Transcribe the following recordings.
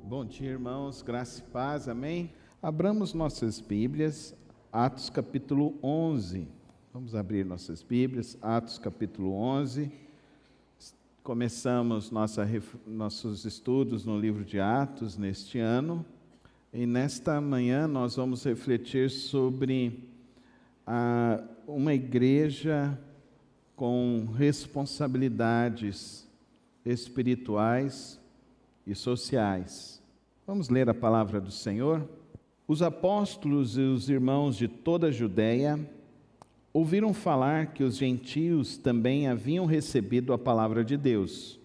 Bom dia, irmãos, graça e paz, amém? Abramos nossas Bíblias, Atos capítulo 11. Vamos abrir nossas Bíblias, Atos capítulo 11. Começamos nossos estudos no livro de Atos neste ano. E nesta manhã nós vamos refletir sobre uma igreja com responsabilidades espirituais e sociais. Vamos ler a palavra do Senhor? Os apóstolos e os irmãos de toda a Judéia ouviram falar que os gentios também haviam recebido a palavra de Deus.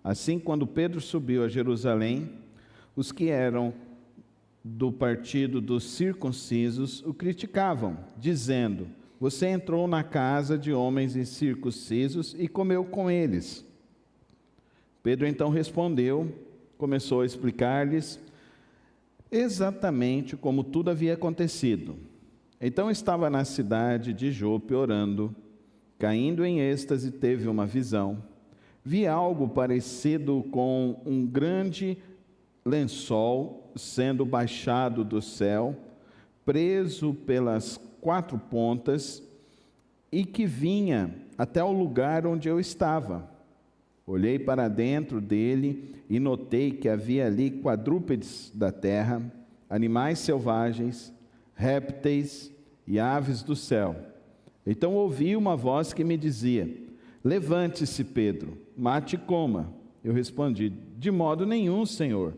Assim, quando Pedro subiu a Jerusalém, os que eram do partido dos circuncisos o criticavam, dizendo: você entrou na casa de homens incircuncisos e comeu com eles. Pedro então respondeu, começou a explicar-lhes exatamente como tudo havia acontecido. Então estava na cidade de Jope orando, caindo em êxtase, teve uma visão. Vi algo parecido com um grande lençol sendo baixado do céu, preso pelas 4 pontas, e que vinha até o lugar onde eu estava. Olhei para dentro dele e notei que havia ali quadrúpedes da terra, animais selvagens, répteis e aves do céu. Então ouvi uma voz que me dizia: levante-se, Pedro, mate e coma. Eu respondi: de modo nenhum, Senhor.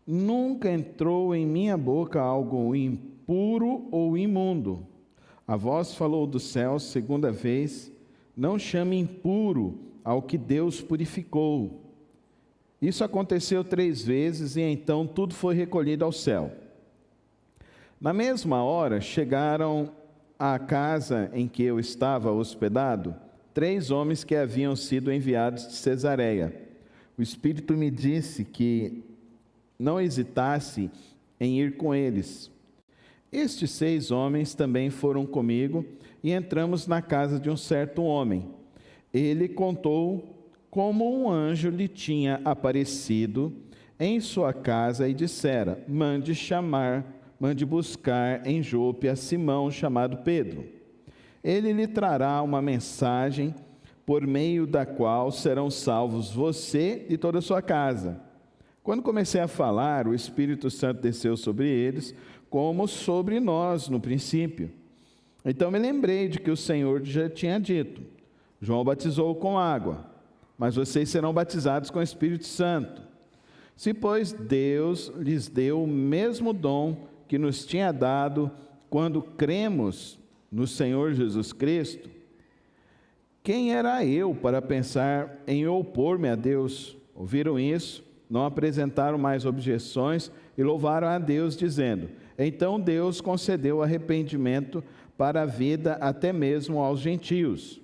Nunca entrou em minha boca algo impuro ou imundo. A voz falou do céu segunda vez: não chame impuro ao que Deus purificou. Isso aconteceu 3 vezes e então tudo foi recolhido ao céu. Na mesma hora chegaram à casa em que eu estava hospedado 3 homens que haviam sido enviados de Cesareia. O Espírito me disse que não hesitasse em ir com eles. Estes 6 homens também foram comigo e entramos na casa de um certo homem. Ele contou como um anjo lhe tinha aparecido em sua casa e dissera: mande buscar em Jope a Simão, chamado Pedro. Ele lhe trará uma mensagem por meio da qual serão salvos você e toda a sua casa. Quando comecei a falar, o Espírito Santo desceu sobre eles, como sobre nós no princípio. Então me lembrei de que o Senhor já tinha dito: João batizou com água, mas vocês serão batizados com o Espírito Santo. Se, pois, Deus lhes deu o mesmo dom que nos tinha dado quando cremos no Senhor Jesus Cristo, quem era eu para pensar em opor-me a Deus? Ouviram isso, não apresentaram mais objeções e louvaram a Deus, dizendo: então Deus concedeu arrependimento para a vida até mesmo aos gentios.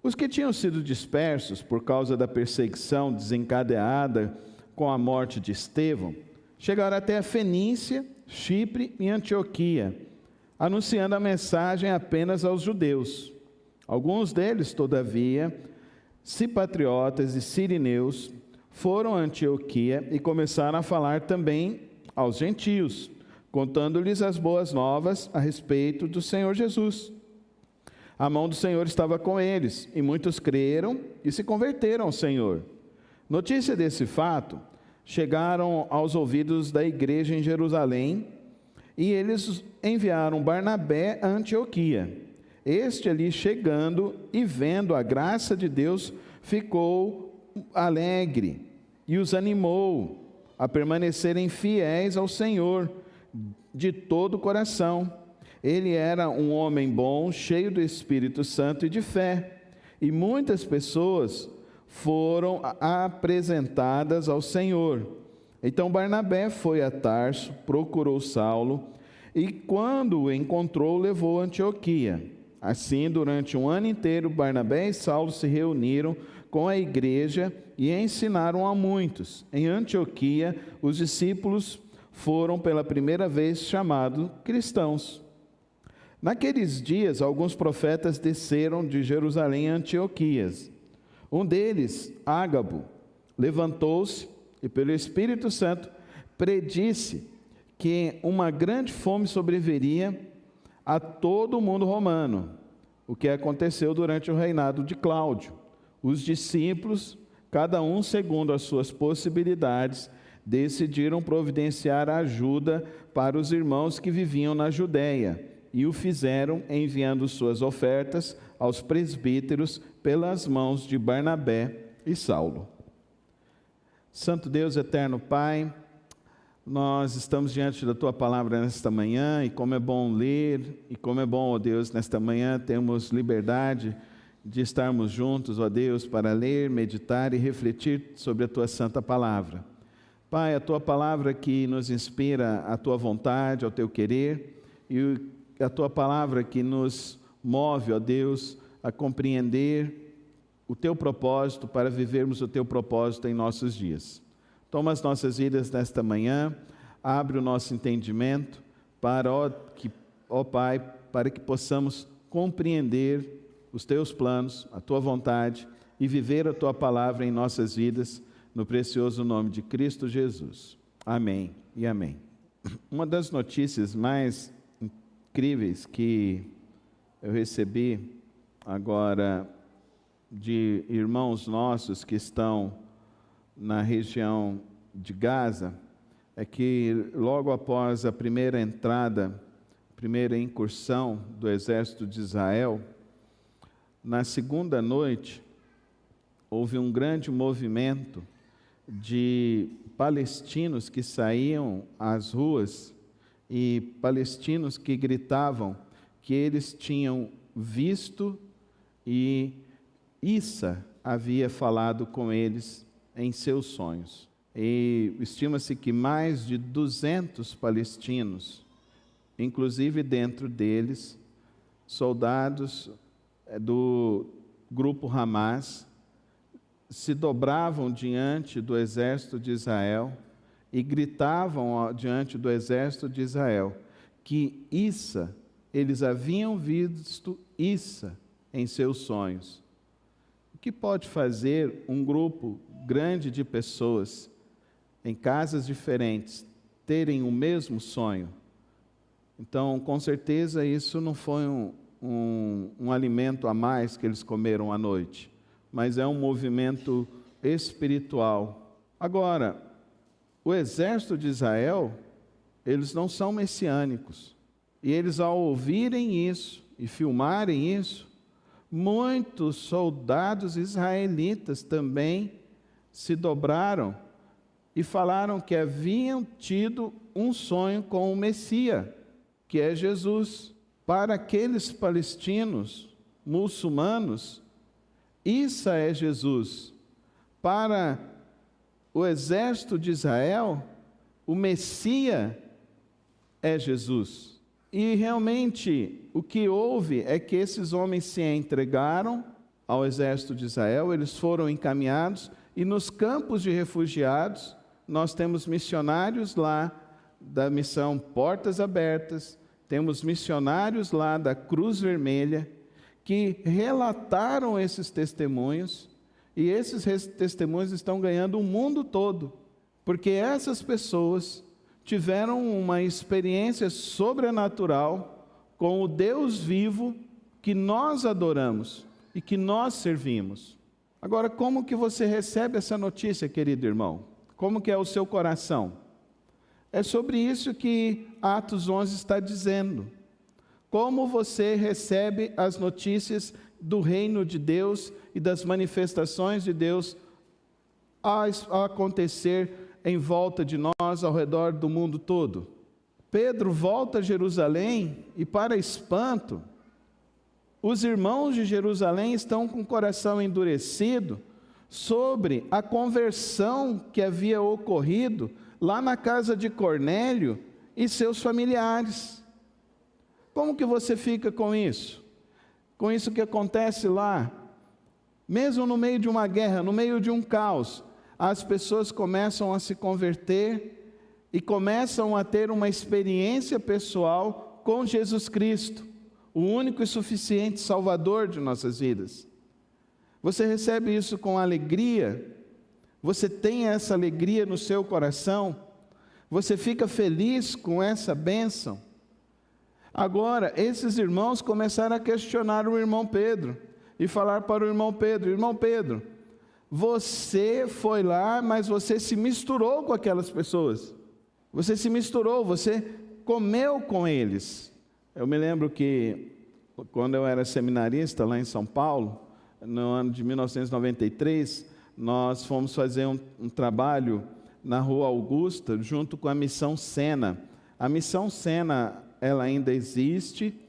Os que tinham sido dispersos por causa da perseguição desencadeada com a morte de Estevão, chegaram até a Fenícia, Chipre e Antioquia, anunciando a mensagem apenas aos judeus. Alguns deles, todavia, cipatriotas e sirineus, foram a Antioquia e começaram a falar também aos gentios, contando-lhes as boas novas a respeito do Senhor Jesus. A mão do Senhor estava com eles, e muitos creram e se converteram ao Senhor. Notícia desse fato chegaram aos ouvidos da igreja em Jerusalém, e eles enviaram Barnabé a Antioquia. Este ali chegando e vendo a graça de Deus, ficou alegre e os animou a permanecerem fiéis ao Senhor de todo o coração. Ele era um homem bom, cheio do Espírito Santo e de fé, e muitas pessoas foram apresentadas ao Senhor. Então Barnabé foi a Tarso, procurou Saulo, e quando o encontrou, levou a Antioquia. Assim, durante 1 ano inteiro, Barnabé e Saulo se reuniram com a igreja e ensinaram a muitos. Em Antioquia, os discípulos foram pela primeira vez chamados cristãos. Naqueles dias, alguns profetas desceram de Jerusalém a Antioquia. Um deles, Ágabo, levantou-se, e pelo Espírito Santo predisse que uma grande fome sobreviria a todo o mundo romano, o que aconteceu durante o reinado de Cláudio. Os discípulos, cada um segundo as suas possibilidades, decidiram providenciar ajuda para os irmãos que viviam na Judéia, e o fizeram enviando suas ofertas aos presbíteros pelas mãos de Barnabé e Saulo. Santo Deus, eterno Pai, nós estamos diante da Tua palavra nesta manhã, e como é bom ler, e como é bom, ó Deus, nesta manhã temos liberdade de estarmos juntos, ó Deus, para ler, meditar e refletir sobre a Tua santa palavra. Pai, a Tua palavra que nos inspira a Tua vontade, ao Teu querer, e a Tua palavra que nos move, ó Deus, a compreender o Teu propósito para vivermos o Teu propósito em nossos dias. Toma as nossas vidas nesta manhã, abre o nosso entendimento para, ó Pai, para que possamos compreender os Teus planos, a Tua vontade e viver a Tua palavra em nossas vidas, no precioso nome de Cristo Jesus. Amém e amém. Uma das notícias mais incríveis que eu recebi agora de irmãos nossos que estão na região de Gaza, é que logo após a primeira entrada, primeira incursão do exército de Israel, na segunda noite, houve um grande movimento de palestinos que saíam às ruas e palestinos que gritavam que eles tinham visto e Issa havia falado com eles em seus sonhos. E estima-se que mais de 200 palestinos, inclusive dentro deles, soldados do grupo Hamas, se dobravam diante do exército de Israel e gritavam diante do exército de Israel que Issa, eles haviam visto Issa em seus sonhos. O que pode fazer um grupo grande de pessoas em casas diferentes terem o mesmo sonho? Então, com certeza, isso não foi um alimento a mais que eles comeram à noite, mas é um movimento espiritual. Agora, o exército de Israel, eles não são messiânicos. E eles, ao ouvirem isso e filmarem isso, muitos soldados israelitas também se dobraram e falaram que haviam tido um sonho com o Messias, que é Jesus. Para aqueles palestinos muçulmanos, isso é Jesus. Para o exército de Israel, o Messias é Jesus. E realmente o que houve é que esses homens se entregaram ao exército de Israel, eles foram encaminhados, e nos campos de refugiados nós temos missionários lá da missão Portas Abertas, temos missionários lá da Cruz Vermelha, que relataram esses testemunhos, e esses testemunhos estão ganhando o mundo todo, porque essas pessoas tiveram uma experiência sobrenatural com o Deus vivo que nós adoramos e que nós servimos. Agora, como que você recebe essa notícia, querido irmão? Como que é o seu coração? É sobre isso que Atos 11 está dizendo. Como você recebe as notícias do reino de Deus e das manifestações de Deus a acontecer em volta de nós, ao redor do mundo todo? Pedro volta a Jerusalém e, para espanto, os irmãos de Jerusalém estão com o coração endurecido sobre a conversão que havia ocorrido lá na casa de Cornélio e seus familiares. Como que você fica com isso? Com isso que acontece lá? Mesmo no meio de uma guerra, no meio de um caos, as pessoas começam a se converter e começam a ter uma experiência pessoal com Jesus Cristo, o único e suficiente Salvador de nossas vidas. Você recebe isso com alegria? Você tem essa alegria no seu coração? Você fica feliz com essa bênção? Agora, esses irmãos começaram a questionar o irmão Pedro e falar para o irmão Pedro: irmão Pedro, você foi lá, mas você se misturou com aquelas pessoas. Você se misturou, você comeu com eles. Eu me lembro que quando eu era seminarista lá em São Paulo, no ano de 1993, nós fomos fazer um trabalho na Rua Augusta, junto com a Missão Sena. A Missão Sena, ela ainda existe,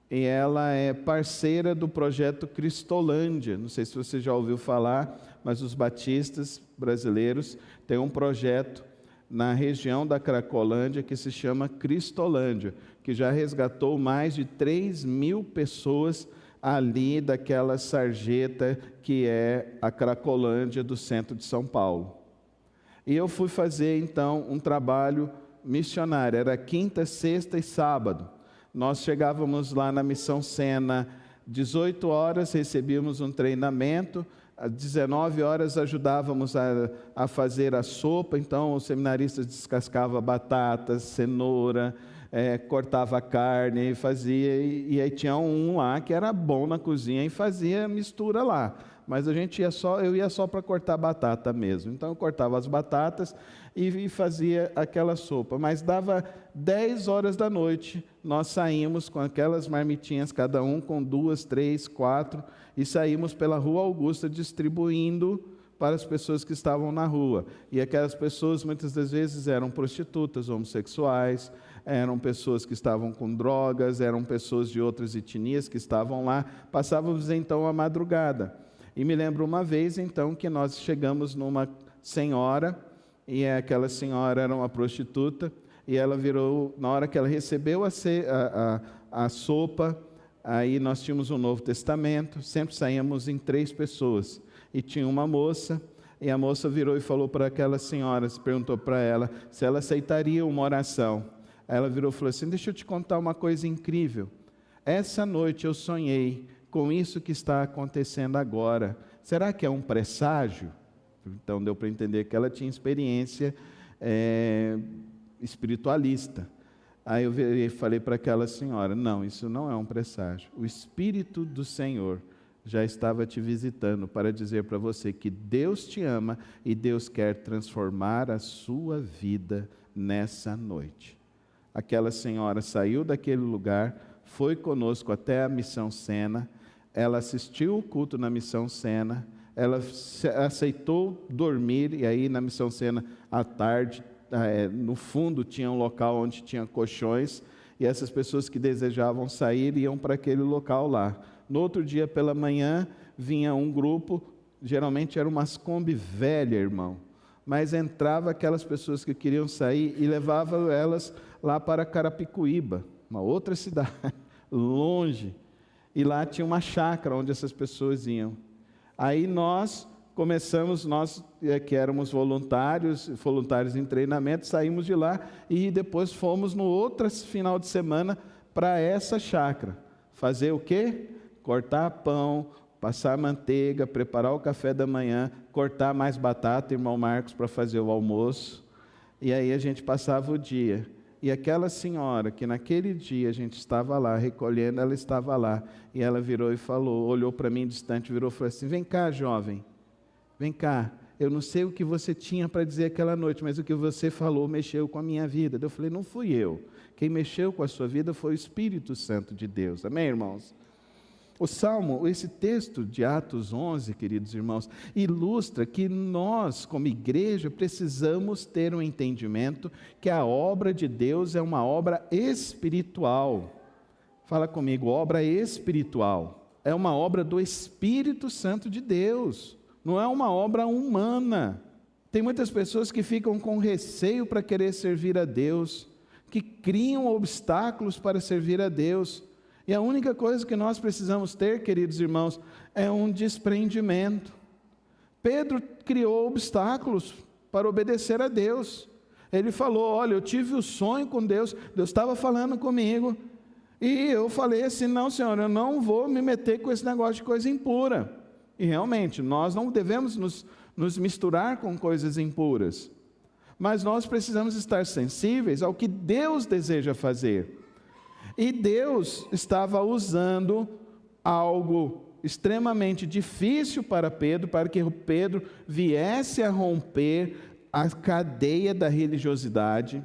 e ela é parceira do projeto Cristolândia. Não sei se você já ouviu falar, mas os batistas brasileiros têm um projeto na região da Cracolândia que se chama Cristolândia, que já resgatou mais de 3.000 pessoas ali daquela sarjeta que é a Cracolândia do centro de São Paulo. E eu fui fazer então um trabalho missionário, era quinta, sexta e sábado. Nós chegávamos lá na Missão Sena, 18 horas recebíamos um treinamento, às 19 horas ajudávamos a fazer a sopa. Então os seminaristas descascavam batatas, cenoura, cortava carne, fazia, e aí tinha um lá que era bom na cozinha e fazia a mistura lá. Mas eu ia só para cortar batata mesmo. Então eu cortava as batatas e fazia aquela sopa. Mas dava 10 horas da noite, nós saímos com aquelas marmitinhas, cada um com 2, 3, 4, e saímos pela Rua Augusta distribuindo para as pessoas que estavam na rua. E aquelas pessoas muitas das vezes eram prostitutas, homossexuais, eram pessoas que estavam com drogas, eram pessoas de outras etnias que estavam lá. Passávamos então a madrugada. E me lembro uma vez, então, que nós chegamos numa senhora, e aquela senhora era uma prostituta, e ela virou, na hora que ela recebeu a sopa, aí nós tínhamos um Novo Testamento, sempre saíamos em 3 pessoas, e tinha uma moça, e a moça virou e falou para aquela senhora, se perguntou para ela se ela aceitaria uma oração. Ela virou e falou assim: deixa eu te contar uma coisa incrível, essa noite eu sonhei com isso que está acontecendo agora. Será que é um presságio? Então deu para entender que ela tinha experiência espiritualista. Aí eu falei para aquela senhora: não, isso não é um presságio. O Espírito do Senhor já estava te visitando para dizer para você que Deus te ama e Deus quer transformar a sua vida nessa noite. Aquela senhora saiu daquele lugar, foi conosco até a Missão Sena. Ela assistiu o culto na Missão Sena, ela aceitou dormir, e aí na Missão Sena, à tarde, no fundo tinha um local onde tinha colchões, e essas pessoas que desejavam sair iam para aquele local lá. No outro dia pela manhã, vinha um grupo, geralmente eram umas Kombi velhas, irmão, mas entrava aquelas pessoas que queriam sair e levavam elas lá para Carapicuíba, uma outra cidade, longe. E lá tinha uma chácara onde essas pessoas iam. Aí nós começamos, nós que éramos voluntários em treinamento, saímos de lá e depois fomos no outro final de semana para essa chácara. Fazer o quê? Cortar pão, passar manteiga, preparar o café da manhã, cortar mais batata, irmão Marcos, para fazer o almoço. E aí a gente passava o dia. E aquela senhora, que naquele dia a gente estava lá recolhendo, ela estava lá, e ela virou e falou, olhou para mim distante, virou e falou assim: vem cá, jovem, vem cá, eu não sei o que você tinha para dizer aquela noite, mas o que você falou mexeu com a minha vida. Eu falei: não fui eu, quem mexeu com a sua vida foi o Espírito Santo de Deus. Amém, irmãos? O Salmo, esse texto de Atos 11, queridos irmãos, ilustra que nós, como igreja, precisamos ter um entendimento que a obra de Deus é uma obra espiritual. Fala comigo, obra espiritual. É uma obra do Espírito Santo de Deus, não é uma obra humana. Tem muitas pessoas que ficam com receio para querer servir a Deus, que criam obstáculos para servir a Deus. E a única coisa que nós precisamos ter, queridos irmãos, é um desprendimento. Pedro criou obstáculos para obedecer a Deus. Ele falou: olha, eu tive o sonho com Deus, Deus estava falando comigo, e eu falei assim: não, Senhor, eu não vou me meter com esse negócio de coisa impura. E realmente, nós não devemos nos misturar com coisas impuras. Mas nós precisamos estar sensíveis ao que Deus deseja fazer. E Deus estava usando algo extremamente difícil para Pedro, para que Pedro viesse a romper a cadeia da religiosidade,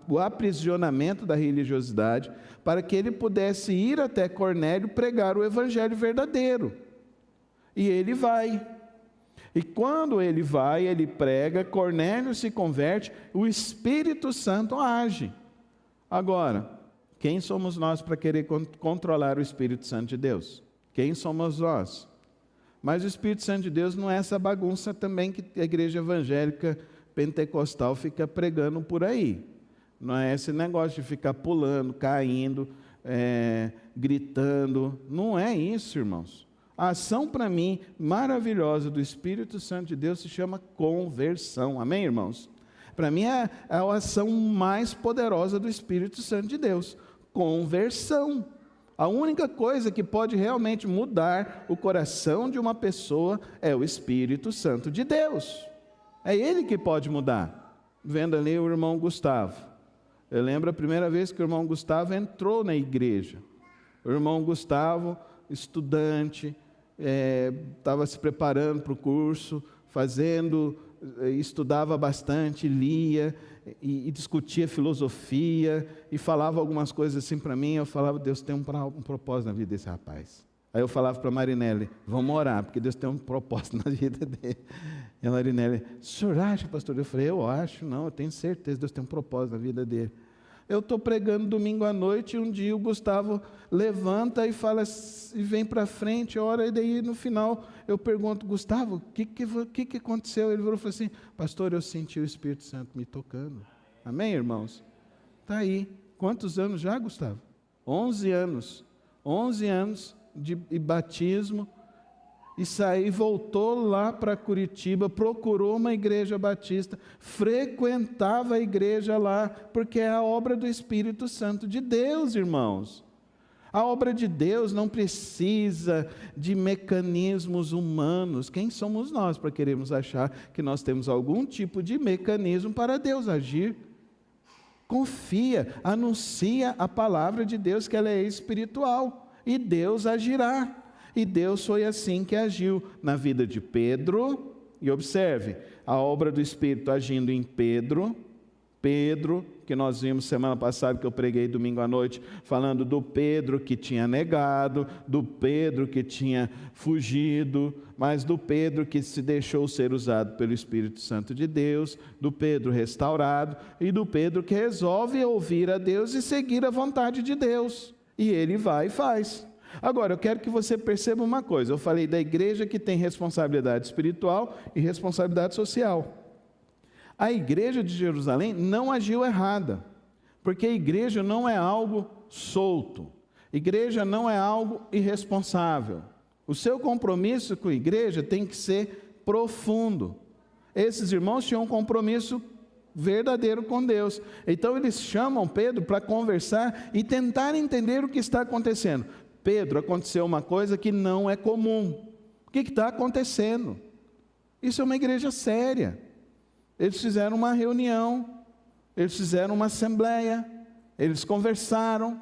o aprisionamento da religiosidade, para que ele pudesse ir até Cornélio pregar o evangelho verdadeiro. E ele vai. E quando ele vai, ele prega, Cornélio se converte, o Espírito Santo age. Agora, quem somos nós para querer controlar o Espírito Santo de Deus? Quem somos nós? Mas o Espírito Santo de Deus não é essa bagunça também que a igreja evangélica pentecostal fica pregando por aí. Não é esse negócio de ficar pulando, caindo, gritando. Não é isso, irmãos. A ação, para mim, maravilhosa do Espírito Santo de Deus se chama conversão. Amém, irmãos? Para mim é a ação mais poderosa do Espírito Santo de Deus. Conversão. A única coisa que pode realmente mudar o coração de uma pessoa é o Espírito Santo de Deus. É Ele que pode mudar. Vendo ali o irmão Gustavo. Eu lembro a primeira vez que o irmão Gustavo entrou na igreja. O irmão Gustavo, estudante, estava se preparando para o curso, estudava bastante, lia e discutia filosofia e falava algumas coisas assim para mim. Eu falava, Deus tem um propósito na vida desse rapaz. Aí eu falava para a Marinelli, vamos orar, porque Deus tem um propósito na vida dele. E a Marinelli, o senhor acha, pastor? Eu falei, eu acho, não, eu tenho certeza, Deus tem um propósito na vida dele. Eu estou pregando domingo à noite e um dia o Gustavo levanta e fala, e vem para frente, ora, e daí no final eu pergunto, Gustavo, o que aconteceu? Ele falou assim, pastor, eu senti o Espírito Santo me tocando. Amém, irmãos? Está aí. Quantos anos já, Gustavo? 11 anos. 11 anos de batismo. E voltou lá para Curitiba, procurou uma igreja batista, frequentava a igreja lá, porque é a obra do Espírito Santo de Deus, irmãos. A obra de Deus não precisa de mecanismos humanos. Quem somos nós para queremos achar que nós temos algum tipo de mecanismo para Deus agir? Confia, anuncia a palavra de Deus, que ela é espiritual, e Deus agirá. E Deus foi assim que agiu na vida de Pedro. E observe, a obra do Espírito agindo em Pedro, que nós vimos semana passada, que eu preguei domingo à noite, falando do Pedro que tinha negado, do Pedro que tinha fugido, mas do Pedro que se deixou ser usado pelo Espírito Santo de Deus, do Pedro restaurado, e do Pedro que resolve ouvir a Deus e seguir a vontade de Deus. E ele vai e faz. Agora, eu quero que você perceba uma coisa. Eu falei da igreja que tem responsabilidade espiritual e responsabilidade social. A igreja de Jerusalém não agiu errada, porque a igreja não é algo solto. Igreja não é algo irresponsável. O seu compromisso com a igreja tem que ser profundo. Esses irmãos tinham um compromisso verdadeiro com Deus. Então eles chamam Pedro para conversar e tentar entender o que está acontecendo. Pedro, aconteceu uma coisa que não é comum. O que está acontecendo? Isso é uma igreja séria. Eles fizeram uma reunião, eles fizeram uma assembleia, eles conversaram,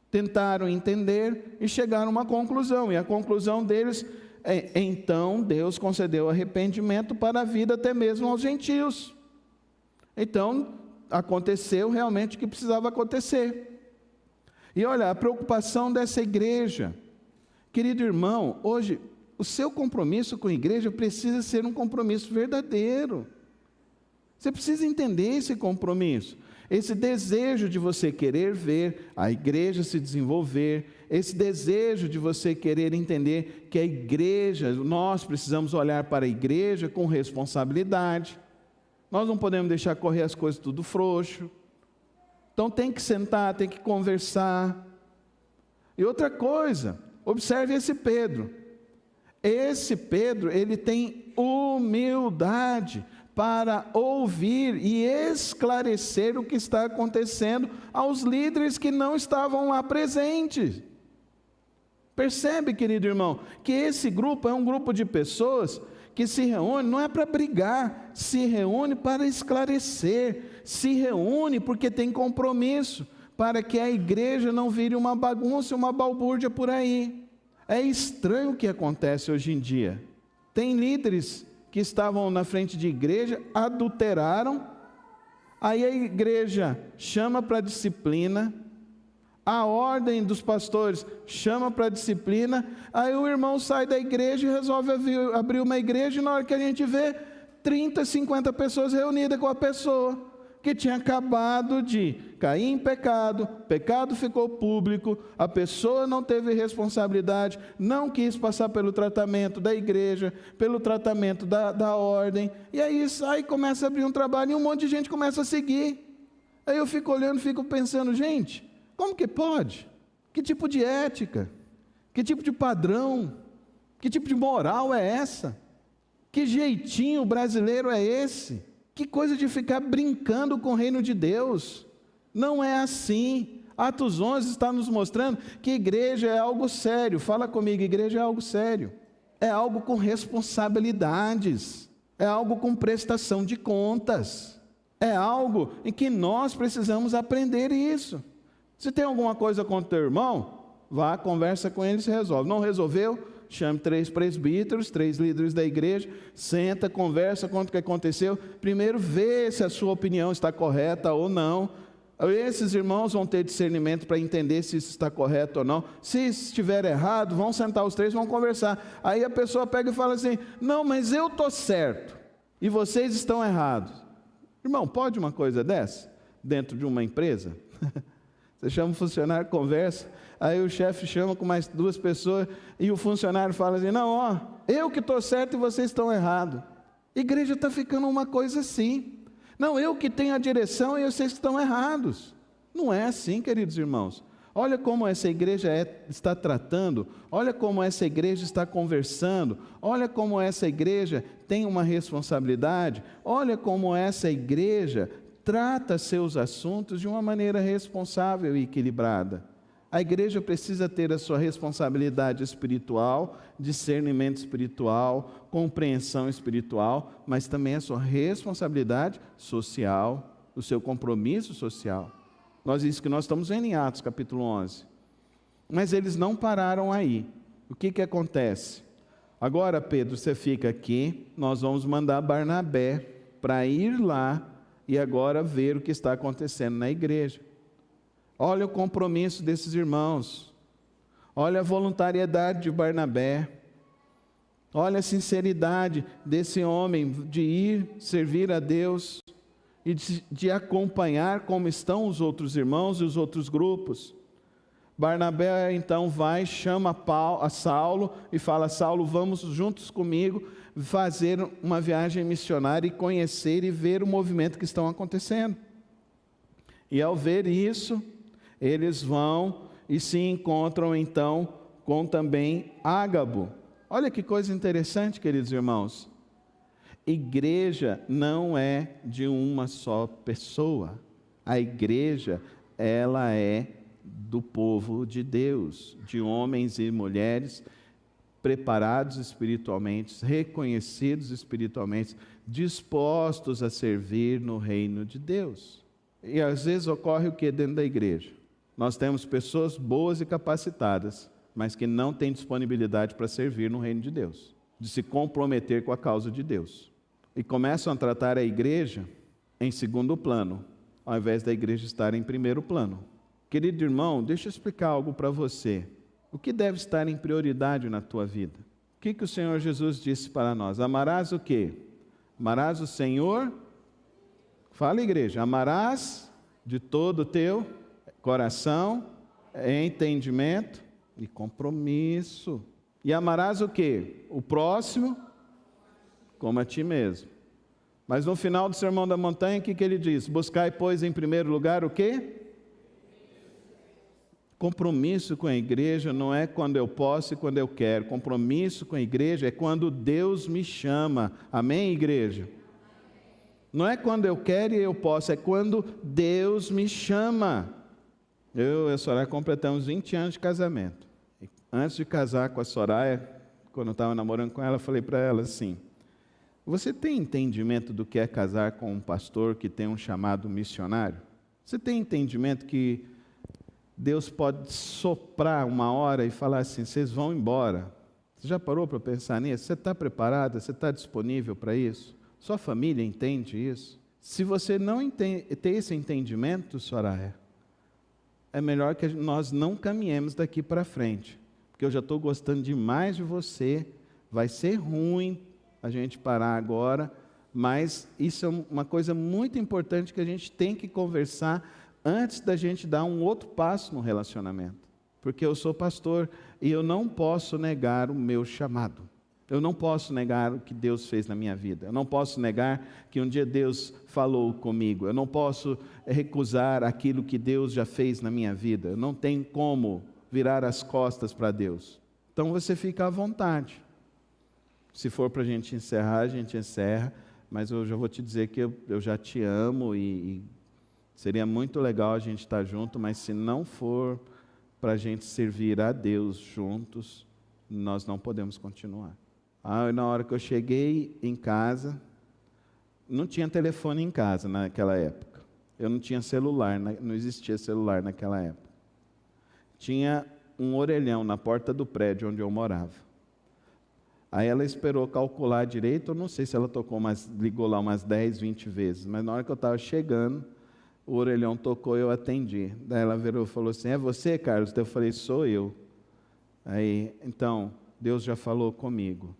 tentaram entender e chegaram a uma conclusão. E a conclusão deles é, então Deus concedeu arrependimento para a vida até mesmo aos gentios. Então, aconteceu realmente o que precisava acontecer. E olha, a preocupação dessa igreja, querido irmão, hoje, o seu compromisso com a igreja precisa ser um compromisso verdadeiro. Você precisa entender esse compromisso, esse desejo de você querer ver a igreja se desenvolver, esse desejo de você querer entender que a igreja, nós precisamos olhar para a igreja com responsabilidade. Nós não podemos deixar correr as coisas tudo frouxo. Então tem que sentar, tem que conversar. E outra coisa, observe esse Pedro. Esse Pedro, ele tem humildade para ouvir e esclarecer o que está acontecendo aos líderes que não estavam lá presentes. Percebe, querido irmão, que esse grupo é um grupo de pessoas que se reúne não é para brigar, se reúne para esclarecer, se reúne porque tem compromisso, para que a igreja não vire uma bagunça, uma balbúrdia por aí. É estranho o que acontece hoje em dia. Tem líderes que estavam na frente de igreja, adulteraram, aí a igreja chama para disciplina, a ordem dos pastores chama para disciplina, aí o irmão sai da igreja e resolve abrir uma igreja, e na hora que a gente vê, 30, 50 pessoas reunidas com a pessoa, que tinha acabado de cair em pecado, o pecado ficou público, a pessoa não teve responsabilidade, não quis passar pelo tratamento da igreja, pelo tratamento da ordem, e aí sai e começa a abrir um trabalho, e um monte de gente começa a seguir. Aí eu fico olhando, fico pensando, gente, como que pode? Que tipo de ética? Que tipo de padrão? Que tipo de moral é essa? Que jeitinho brasileiro é esse? Que coisa de ficar brincando com o reino de Deus. Não é assim. Atos 11 está nos mostrando que igreja é algo sério. Fala comigo, igreja é algo sério. É algo com responsabilidades. É algo com prestação de contas. É algo em que nós precisamos aprender isso. Se tem alguma coisa contra o teu irmão, vá, conversa com ele e se resolve. Não resolveu? Chame 3 presbíteros, 3 líderes da igreja, senta, conversa, conta o que aconteceu. Primeiro, vê se a sua opinião está correta ou não. Esses irmãos vão ter discernimento para entender se isso está correto ou não. Se estiver errado, vão sentar os 3, vão conversar. Aí a pessoa pega e fala assim, não, mas eu estou certo e vocês estão errados. Irmão, pode uma coisa dessa dentro de uma empresa? Você chama o funcionário, conversa, aí o chefe chama com mais 2 pessoas e o funcionário fala assim, não, ó, eu que estou certo e vocês estão errados. Igreja está ficando uma coisa assim. Não, eu que tenho a direção e vocês estão errados. Não é assim, queridos irmãos. Olha como essa igreja está tratando, olha como essa igreja está conversando, olha como essa igreja tem uma responsabilidade, olha como essa igreja trata seus assuntos de uma maneira responsável e equilibrada. A igreja precisa ter a sua responsabilidade espiritual, discernimento espiritual, compreensão espiritual, mas também a sua responsabilidade social, o seu compromisso social. Isso que nós estamos vendo em Atos capítulo 11. Mas eles não pararam aí. O que acontece? Agora, Pedro, você fica aqui, nós vamos mandar Barnabé para ir lá e agora ver o que está acontecendo na igreja. Olha o compromisso desses irmãos. Olha a voluntariedade de Barnabé. Olha a sinceridade desse homem de ir servir a Deus e de acompanhar como estão os outros irmãos e os outros grupos. Barnabé então vai, chama a Saulo e fala, Saulo, vamos juntos comigo fazer uma viagem missionária e conhecer e ver o movimento que estão acontecendo. E ao ver isso, eles vão e se encontram então com também Ágabo. Olha que coisa interessante, queridos irmãos. Igreja não é de uma só pessoa. A igreja, ela é do povo de Deus, de homens e mulheres preparados espiritualmente, reconhecidos espiritualmente, dispostos a servir no reino de Deus. E às vezes ocorre o que dentro da igreja? Nós temos pessoas boas e capacitadas, mas que não têm disponibilidade para servir no reino de Deus, de se comprometer com a causa de Deus. E começam a tratar a igreja em segundo plano, ao invés da igreja estar em primeiro plano. Querido irmão, deixa eu explicar algo para você. O que deve estar em prioridade na tua vida? O que o Senhor Jesus disse para nós? Amarás o quê? Amarás o Senhor? Fala, igreja. Amarás de todo o teu coração, entendimento e compromisso. E amarás o quê? O próximo como a ti mesmo. Mas no final do Sermão da Montanha, o que ele diz? Buscai, pois, em primeiro lugar o quê? Compromisso com a igreja não é quando eu posso e quando eu quero. Compromisso com a igreja é quando Deus me chama. Amém, igreja? Não é quando eu quero e eu posso, é quando Deus me chama. Eu e a Soraya completamos 20 anos de casamento. Antes de casar com a Soraya, quando eu estava namorando com ela, eu falei para ela assim, Você tem entendimento do que é casar com um pastor que tem um chamado missionário? Você tem entendimento que Deus pode soprar uma hora e falar assim, vocês vão embora? Você já parou para pensar nisso? Você está preparada? Você está disponível para isso? Sua família entende isso? Se você não tem esse entendimento, Soraya, é melhor que nós não caminhemos daqui para frente, porque eu já estou gostando demais de você, vai ser ruim a gente parar agora, mas isso é uma coisa muito importante que a gente tem que conversar antes da gente dar um outro passo no relacionamento, porque eu sou pastor e eu não posso negar o meu chamado. Eu não posso negar o que Deus fez na minha vida. Eu não posso negar que um dia Deus falou comigo. Eu não posso recusar aquilo que Deus já fez na minha vida. Eu não tenho como virar as costas para Deus. Então você fica à vontade. Se for para a gente encerrar, a gente encerra. Mas eu já vou te dizer que eu já te amo e seria muito legal a gente estar junto. Mas se não for para a gente servir a Deus juntos, nós não podemos continuar. Na hora que eu cheguei em casa, não tinha telefone em casa naquela época. Eu não tinha celular, não existia celular naquela época. Tinha um orelhão na porta do prédio onde eu morava. Aí ela esperou calcular direito, eu não sei se ela ligou lá umas 10, 20 vezes, mas na hora que eu estava chegando, o orelhão tocou e eu atendi. Daí ela virou e falou assim, é você, Carlos? Daí eu falei, sou eu. Aí, então, Deus já falou comigo.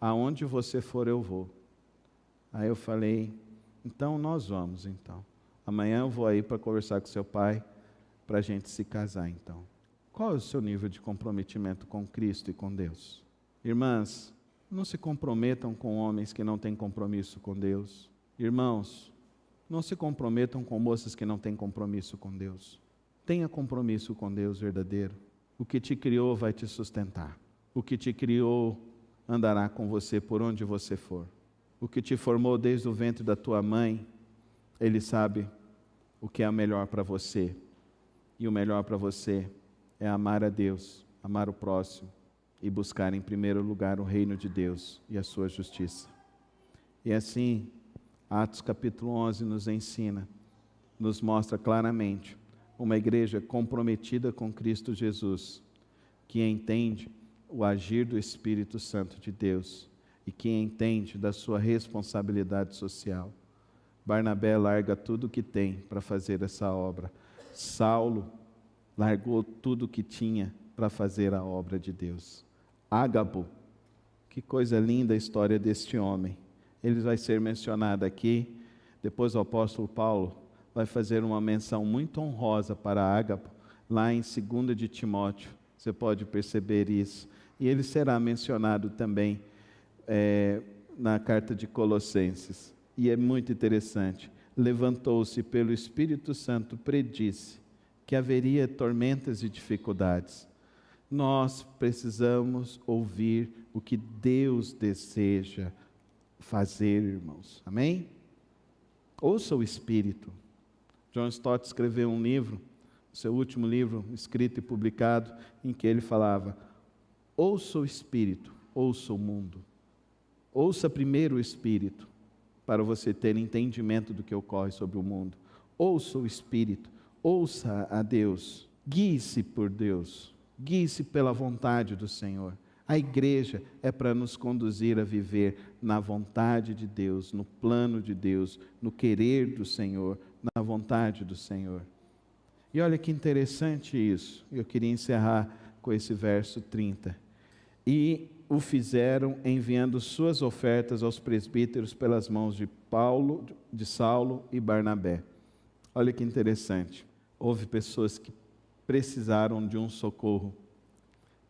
Aonde você for, eu vou. Aí eu falei, então nós vamos, então. Amanhã eu vou aí para conversar com seu pai, para a gente se casar, então. Qual é o seu nível de comprometimento com Cristo e com Deus? Irmãs, não se comprometam com homens que não têm compromisso com Deus. Irmãos, não se comprometam com moças que não têm compromisso com Deus. Tenha compromisso com Deus verdadeiro. O que te criou vai te sustentar. O que te criou andará com você por onde você for. O que te formou desde o ventre da tua mãe, Ele sabe o que é o melhor para você. E o melhor para você é amar a Deus, amar o próximo e buscar em primeiro lugar o reino de Deus e a sua justiça. E assim, Atos capítulo 11 nos ensina, nos mostra claramente uma igreja comprometida com Cristo Jesus, que entende o agir do Espírito Santo de Deus e que entende da sua responsabilidade social. Barnabé larga tudo o que tem para fazer essa obra. Saulo largou tudo o que tinha para fazer a obra de Deus. Ágabo, que coisa linda a história deste homem. Ele vai ser mencionado aqui, depois o apóstolo Paulo vai fazer uma menção muito honrosa para Ágabo, lá em 2 de Timóteo, você pode perceber isso. E ele será mencionado também na carta de Colossenses. E é muito interessante. Levantou-se pelo Espírito Santo, predisse que haveria tormentas e dificuldades. Nós precisamos ouvir o que Deus deseja fazer, irmãos. Amém? Ouça o Espírito. John Stott escreveu um livro, seu último livro, escrito e publicado, em que ele falava: ouça o Espírito, ouça o mundo. Ouça primeiro o Espírito, para você ter entendimento do que ocorre sobre o mundo. Ouça o Espírito, ouça a Deus, guie-se por Deus, guie-se pela vontade do Senhor. A igreja é para nos conduzir a viver na vontade de Deus, no plano de Deus, no querer do Senhor, na vontade do Senhor. E olha que interessante isso. Eu queria encerrar com esse verso 30. E o fizeram enviando suas ofertas aos presbíteros pelas mãos de Saulo e Barnabé. Olha que interessante. Houve pessoas que precisaram de um socorro.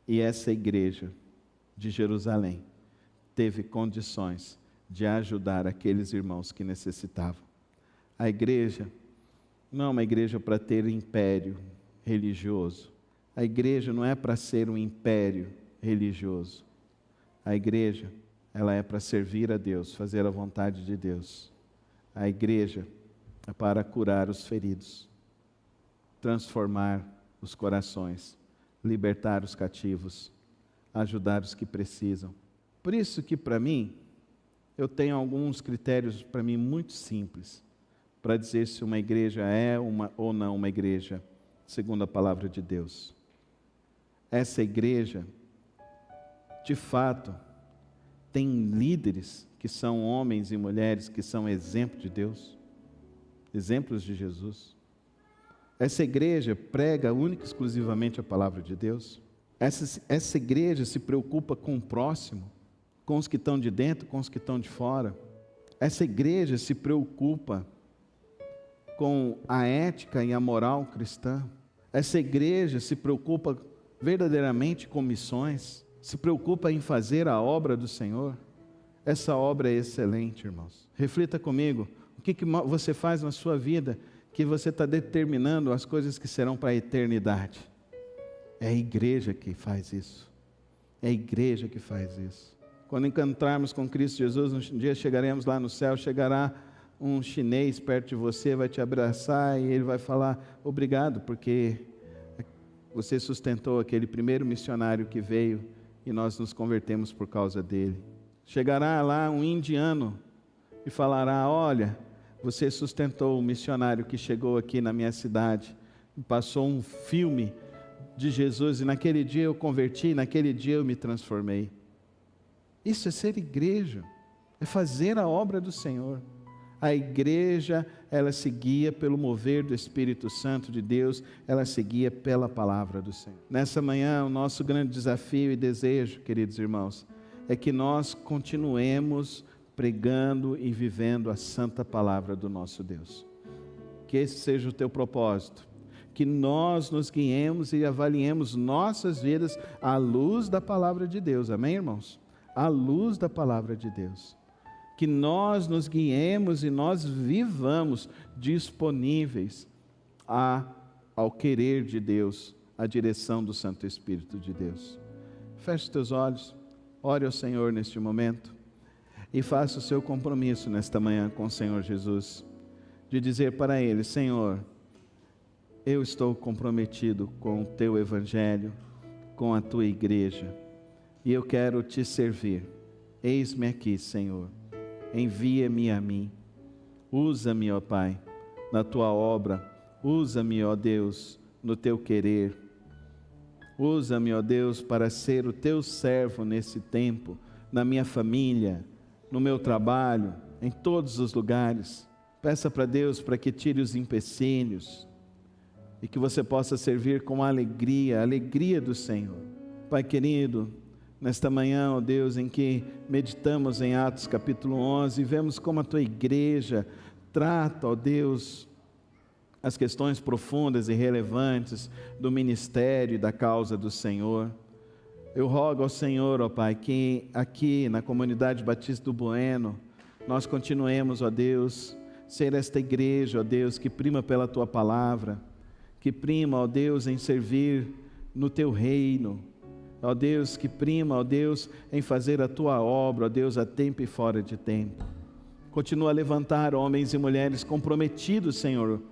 E essa igreja de Jerusalém teve condições de ajudar aqueles irmãos que necessitavam. A igreja não é uma igreja para ter império religioso. A igreja não é para ser um império religioso. A igreja, ela é para servir a Deus, fazer a vontade de Deus. A igreja é para curar os feridos, transformar os corações, libertar os cativos, ajudar os que precisam. Por isso que para mim, eu tenho alguns critérios para mim muito simples para dizer se uma igreja é ou não uma igreja segundo a palavra de Deus. Essa igreja, de fato, tem líderes que são homens e mulheres que são exemplo de Deus, exemplos de Jesus. Essa igreja prega única e exclusivamente a palavra de Deus. Essa igreja se preocupa com o próximo, com os que estão de dentro, com os que estão de fora. Essa igreja se preocupa com a ética e a moral cristã. Essa igreja se preocupa verdadeiramente com missões, se preocupa em fazer a obra do Senhor. Essa obra é excelente, irmãos. Reflita comigo, o que você faz na sua vida que você está determinando as coisas que serão para a eternidade? É a igreja que faz isso. É a igreja que faz isso. Quando encontrarmos com Cristo Jesus, um dia chegaremos lá no céu, chegará um chinês perto de você, vai te abraçar e ele vai falar, obrigado, porque você sustentou aquele primeiro missionário que veio e nós nos convertemos por causa dele. Chegará lá um indiano e falará, olha, você sustentou o missionário que chegou aqui na minha cidade, passou um filme de Jesus e naquele dia eu converti, naquele dia eu me transformei. Isso é ser igreja, é fazer a obra do Senhor. A igreja, ela se guia pelo mover do Espírito Santo de Deus, ela se guia pela palavra do Senhor. Nessa manhã, o nosso grande desafio e desejo, queridos irmãos, é que nós continuemos pregando e vivendo a santa palavra do nosso Deus. Que esse seja o teu propósito. Que nós nos guiemos e avaliemos nossas vidas à luz da palavra de Deus. Amém, irmãos? À luz da palavra de Deus. Que nós nos guiemos e nós vivamos disponíveis ao querer de Deus, à direção do Santo Espírito de Deus. Feche os teus olhos, ore ao Senhor neste momento e faça o seu compromisso nesta manhã com o Senhor Jesus, de dizer para Ele, Senhor, eu estou comprometido com o Teu Evangelho, com a Tua igreja, e eu quero Te servir. Eis-me aqui, Senhor. Envia-me a mim, usa-me, ó Pai, na Tua obra, usa-me, ó Deus, no Teu querer, usa-me, ó Deus, para ser o Teu servo nesse tempo, na minha família, no meu trabalho, em todos os lugares. Peça para Deus para que tire os empecilhos e que você possa servir com alegria, a alegria do Senhor. Pai querido, nesta manhã, ó Deus, em que meditamos em Atos capítulo 11, e vemos como a Tua igreja trata, ó Deus, as questões profundas e relevantes do ministério e da causa do Senhor. Eu rogo ao Senhor, ó Pai, que aqui na comunidade Batista do Bueno, nós continuemos, ó Deus, ser esta igreja, ó Deus, que prima pela Tua palavra, que prima, ó Deus, em servir no Teu reino, ó Deus, que prima, ó Deus, em fazer a Tua obra, ó Deus, a tempo e fora de tempo. Continua a levantar homens e mulheres comprometidos, Senhor,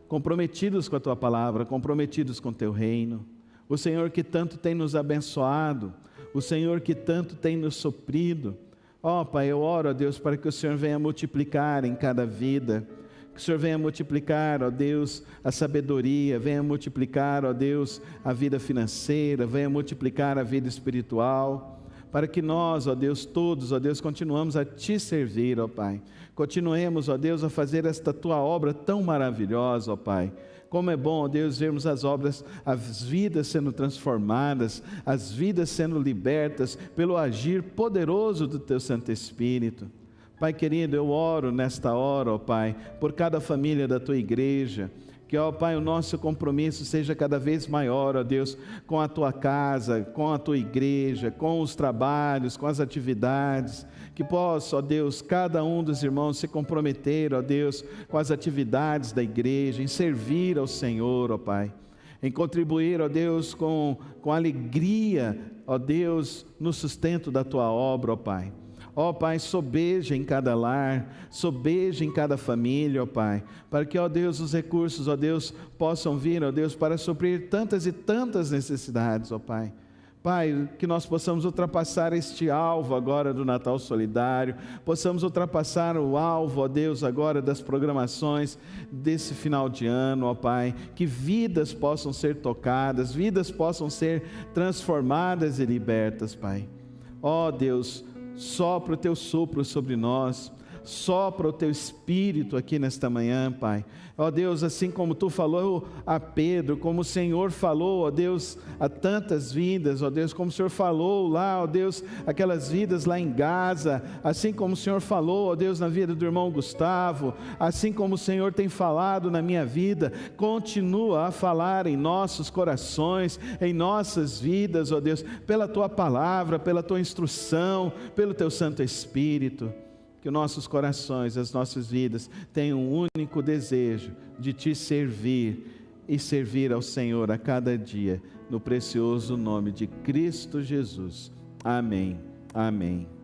comprometidos com a Tua palavra, comprometidos com o Teu reino. O Senhor que tanto tem nos abençoado, o Senhor que tanto tem nos suprido. Ó Pai, eu oro, ó Deus, para que o Senhor venha multiplicar em cada vida, que o Senhor venha multiplicar, ó Deus, a sabedoria, venha multiplicar, ó Deus, a vida financeira, venha multiplicar a vida espiritual, para que nós, ó Deus, todos, ó Deus, continuamos a Te servir, ó Pai. Continuemos, ó Deus, a fazer esta Tua obra tão maravilhosa, ó Pai. Como é bom, ó Deus, vermos as obras, as vidas sendo transformadas, as vidas sendo libertas pelo agir poderoso do Teu Santo Espírito. Pai querido, eu oro nesta hora, ó Pai, por cada família da Tua igreja, que, ó Pai, o nosso compromisso seja cada vez maior, ó Deus, com a Tua casa, com a Tua igreja, com os trabalhos, com as atividades, que possa, ó Deus, cada um dos irmãos se comprometer, ó Deus, com as atividades da igreja, em servir ao Senhor, ó Pai, em contribuir, ó Deus, com alegria, ó Deus, no sustento da Tua obra, ó Pai. Ó Pai, sobeja em cada lar, sobeja em cada família, ó Pai, para que, ó Deus, os recursos, ó Deus, possam vir, ó Deus, para suprir tantas e tantas necessidades, ó Pai. Pai, que nós possamos ultrapassar este alvo agora do Natal Solidário, possamos ultrapassar o alvo, ó Deus, agora das programações desse final de ano, ó Pai, que vidas possam ser tocadas, vidas possam ser transformadas e libertas, Pai. Ó Deus, sopra o Teu sopro sobre nós, sopra o Teu Espírito aqui nesta manhã, Pai. Ó Deus, assim como Tu falou a Pedro, como o Senhor falou, ó Deus, a tantas vidas, ó Deus, como o Senhor falou lá, ó Deus, aquelas vidas lá em Gaza, assim como o Senhor falou, ó Deus, na vida do irmão Gustavo, assim como o Senhor tem falado na minha vida, continua a falar em nossos corações, em nossas vidas, ó Deus, pela Tua palavra, pela Tua instrução, pelo Teu Santo Espírito. Que os nossos corações, as nossas vidas tenham um único desejo de Te servir e servir ao Senhor a cada dia, no precioso nome de Cristo Jesus. Amém. Amém.